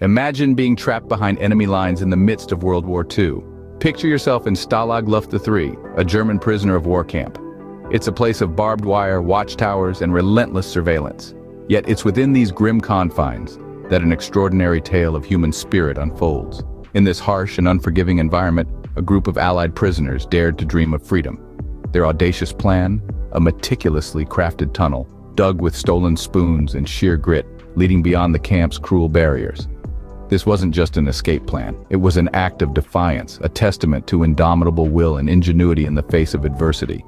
Imagine being trapped behind enemy lines in the midst of World War II. Picture yourself in Stalag Luft III, a German prisoner of war camp. It's a place of barbed wire, watchtowers, and relentless surveillance. Yet it's within these grim confines that an extraordinary tale of human spirit unfolds. In this harsh and unforgiving environment, a group of Allied prisoners dared to dream of freedom. Their audacious plan, a meticulously crafted tunnel, dug with stolen spoons and sheer grit, leading beyond the camp's cruel barriers. This wasn't just an escape plan. It was an act of defiance, a testament to indomitable will and ingenuity in the face of adversity.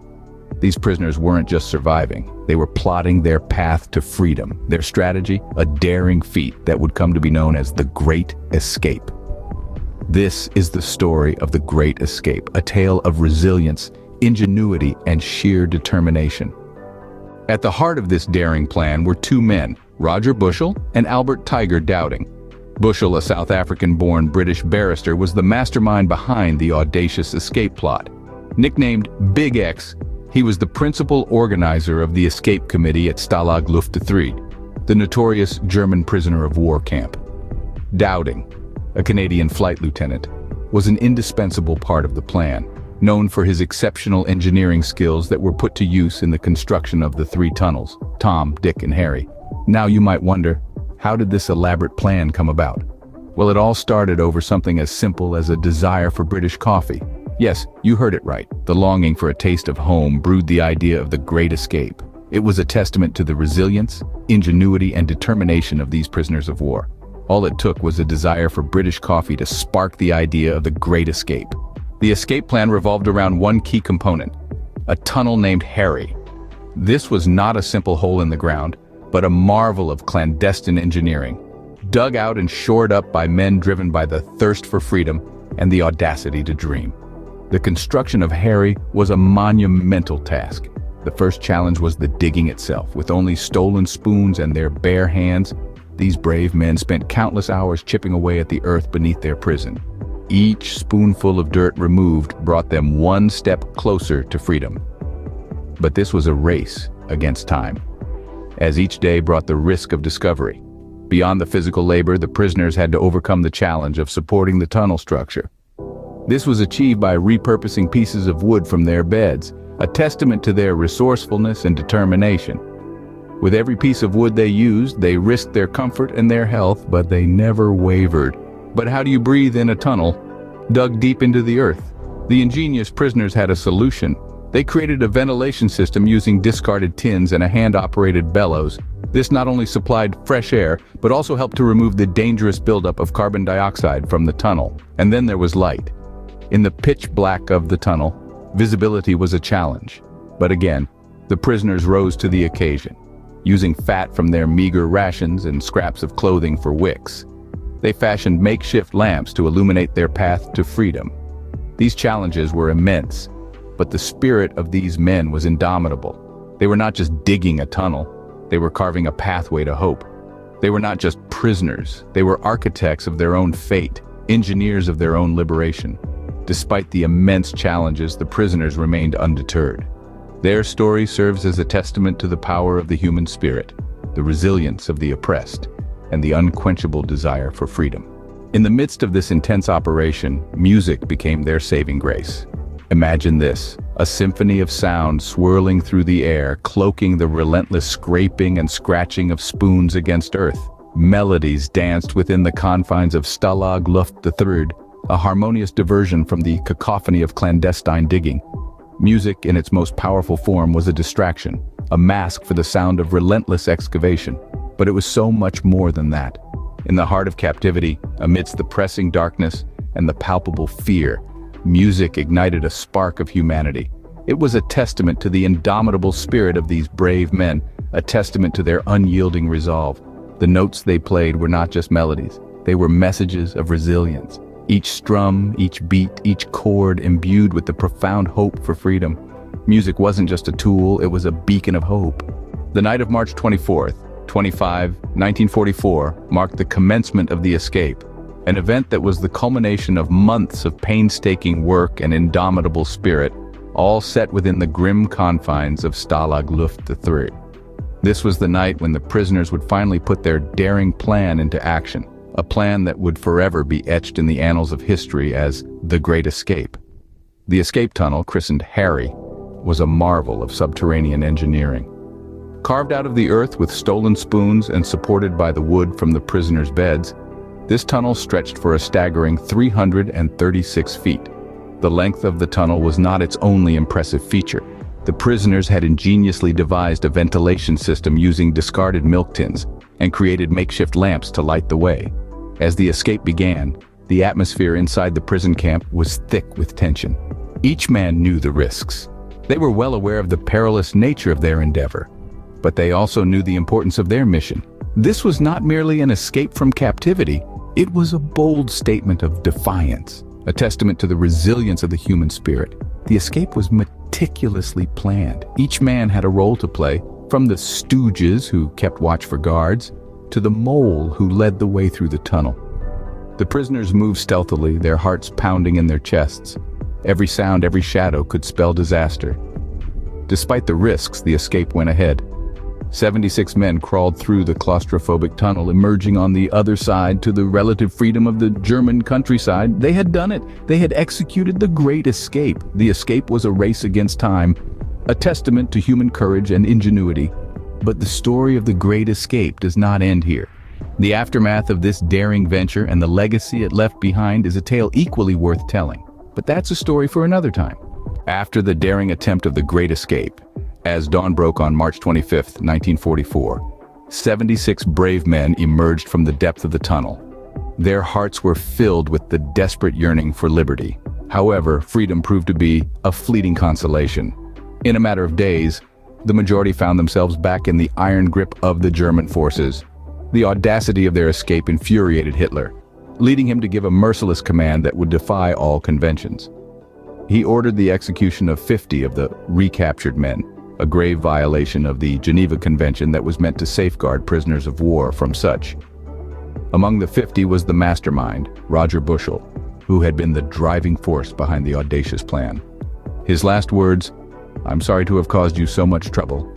These prisoners weren't just surviving, they were plotting their path to freedom. Their strategy, a daring feat that would come to be known as the Great Escape. This is the story of the Great Escape, a tale of resilience, ingenuity, and sheer determination. At the heart of this daring plan were two men, Roger Bushell and Albert Tiger Dowding. Bushell, a South African-born British barrister, was the mastermind behind the audacious escape plot. Nicknamed Big X, he was the principal organizer of the escape committee at Stalag Luft III, the notorious German prisoner of war camp. Dowding, a Canadian flight lieutenant, was an indispensable part of the plan, known for his exceptional engineering skills that were put to use in the construction of the three tunnels, Tom, Dick, and Harry. Now you might wonder, how did this elaborate plan come about? Well, it all started over something as simple as a desire for British coffee. Yes, you heard it right. The longing for a taste of home brewed the idea of the Great Escape. It was a testament to the resilience, ingenuity, and determination of these prisoners of war. All it took was a desire for British coffee to spark the idea of the Great Escape. The escape plan revolved around one key component, a tunnel named Harry. This was not a simple hole in the ground, but a marvel of clandestine engineering, dug out and shored up by men driven by the thirst for freedom and the audacity to dream. The construction of Harry was a monumental task. The first challenge was the digging itself. With only stolen spoons and their bare hands, these brave men spent countless hours chipping away at the earth beneath their prison. Each spoonful of dirt removed brought them one step closer to freedom. But this was a race against time, as each day brought the risk of discovery. Beyond the physical labor, the prisoners had to overcome the challenge of supporting the tunnel structure. This was achieved by repurposing pieces of wood from their beds, a testament to their resourcefulness and determination. With every piece of wood they used, they risked their comfort and their health, but they never wavered. But how do you breathe in a tunnel dug deep into the earth? The ingenious prisoners had a solution. They created a ventilation system using discarded tins and a hand-operated bellows. This not only supplied fresh air, but also helped to remove the dangerous buildup of carbon dioxide from the tunnel. And then there was light. In the pitch black of the tunnel, visibility was a challenge. But again, the prisoners rose to the occasion, using fat from their meager rations and scraps of clothing for wicks. They fashioned makeshift lamps to illuminate their path to freedom. These challenges were immense, but the spirit of these men was indomitable. They were not just digging a tunnel, they were carving a pathway to hope. They were not just prisoners, they were architects of their own fate, engineers of their own liberation. Despite the immense challenges, the prisoners remained undeterred. Their story serves as a testament to the power of the human spirit, the resilience of the oppressed, and the unquenchable desire for freedom. In the midst of this intense operation, music became their saving grace. Imagine this, a symphony of sound swirling through the air, cloaking the relentless scraping and scratching of spoons against earth. Melodies danced within the confines of Stalag Luft III, a harmonious diversion from the cacophony of clandestine digging. Music in its most powerful form was a distraction, a mask for the sound of relentless excavation. But it was so much more than that. In the heart of captivity, amidst the pressing darkness and the palpable fear, music ignited a spark of humanity. It was a testament to the indomitable spirit of these brave men, a testament to their unyielding resolve. The notes they played were not just melodies, they were messages of resilience. Each strum, each beat, each chord imbued with the profound hope for freedom. Music wasn't just a tool, it was a beacon of hope. The night of March 24th, 1944 marked the commencement of the escape, an event that was the culmination of months of painstaking work and indomitable spirit, all set within the grim confines of Stalag Luft III. This was the night when the prisoners would finally put their daring plan into action, a plan that would forever be etched in the annals of history as the Great Escape. The escape tunnel, christened Harry, was a marvel of subterranean engineering. Carved out of the earth with stolen spoons and supported by the wood from the prisoners' beds, this tunnel stretched for a staggering 336 feet. The length of the tunnel was not its only impressive feature. The prisoners had ingeniously devised a ventilation system using discarded milk tins and created makeshift lamps to light the way. As the escape began, the atmosphere inside the prison camp was thick with tension. Each man knew the risks. They were well aware of the perilous nature of their endeavor, but they also knew the importance of their mission. This was not merely an escape from captivity, it was a bold statement of defiance, a testament to the resilience of the human spirit. The escape was meticulously planned. Each man had a role to play, from the stooges who kept watch for guards, to the mole who led the way through the tunnel. The prisoners moved stealthily, their hearts pounding in their chests. Every sound, every shadow could spell disaster. Despite the risks, the escape went ahead. 76 men crawled through the claustrophobic tunnel, emerging on the other side to the relative freedom of the German countryside. They had done it. They had executed the Great Escape. The escape was a race against time, a testament to human courage and ingenuity. But the story of the Great Escape does not end here. The aftermath of this daring venture and the legacy it left behind is a tale equally worth telling. But that's a story for another time. After the daring attempt of the Great Escape, as dawn broke on March 25, 1944, 76 brave men emerged from the depth of the tunnel. Their hearts were filled with the desperate yearning for liberty. However, freedom proved to be a fleeting consolation. In a matter of days, the majority found themselves back in the iron grip of the German forces. The audacity of their escape infuriated Hitler, leading him to give a merciless command that would defy all conventions. He ordered the execution of 50 of the recaptured men, a grave violation of the Geneva Convention that was meant to safeguard prisoners of war from such. Among the 50 was the mastermind, Roger Bushel, who had been the driving force behind the audacious plan. His last words, "I'm sorry to have caused you so much trouble,"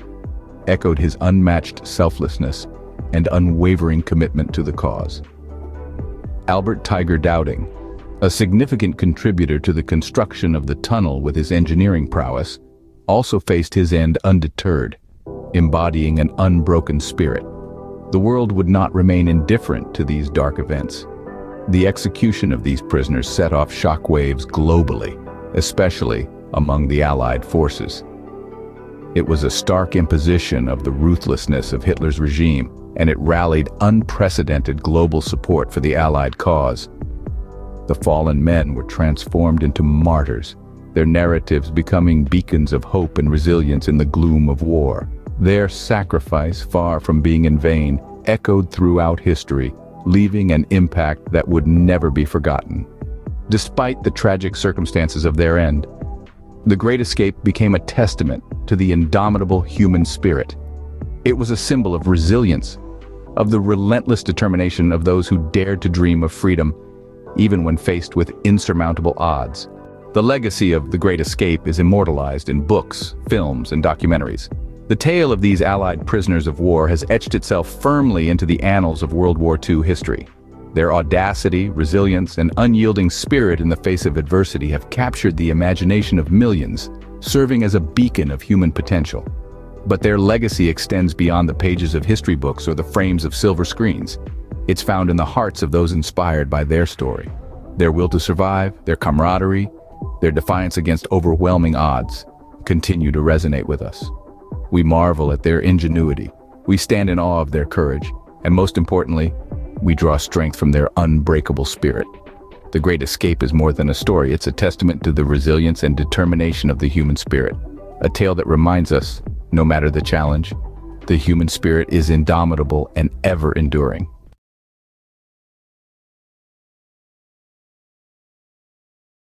echoed his unmatched selflessness and unwavering commitment to the cause. Albert Tiger Dowding, a significant contributor to the construction of the tunnel with his engineering prowess, also faced his end undeterred, embodying an unbroken spirit. The world would not remain indifferent to these dark events. The execution of these prisoners set off shockwaves globally, especially among the Allied forces. It was a stark imposition of the ruthlessness of Hitler's regime, and it rallied unprecedented global support for the Allied cause. The fallen men were transformed into martyrs, their narratives becoming beacons of hope and resilience in the gloom of war. Their sacrifice, far from being in vain, echoed throughout history, leaving an impact that would never be forgotten. Despite the tragic circumstances of their end, the Great Escape became a testament to the indomitable human spirit. It was a symbol of resilience, of the relentless determination of those who dared to dream of freedom, even when faced with insurmountable odds. The legacy of the Great Escape is immortalized in books, films, and documentaries. The tale of these Allied prisoners of war has etched itself firmly into the annals of World War II history. Their audacity, resilience, and unyielding spirit in the face of adversity have captured the imagination of millions, serving as a beacon of human potential. But their legacy extends beyond the pages of history books or the frames of silver screens. It's found in the hearts of those inspired by their story. Their will to survive, their camaraderie, their defiance against overwhelming odds continue to resonate with us. We marvel at their ingenuity, we stand in awe of their courage, and most importantly, we draw strength from their unbreakable spirit. The Great Escape is more than a story, it's a testament to the resilience and determination of the human spirit. A tale that reminds us, no matter the challenge, the human spirit is indomitable and ever enduring.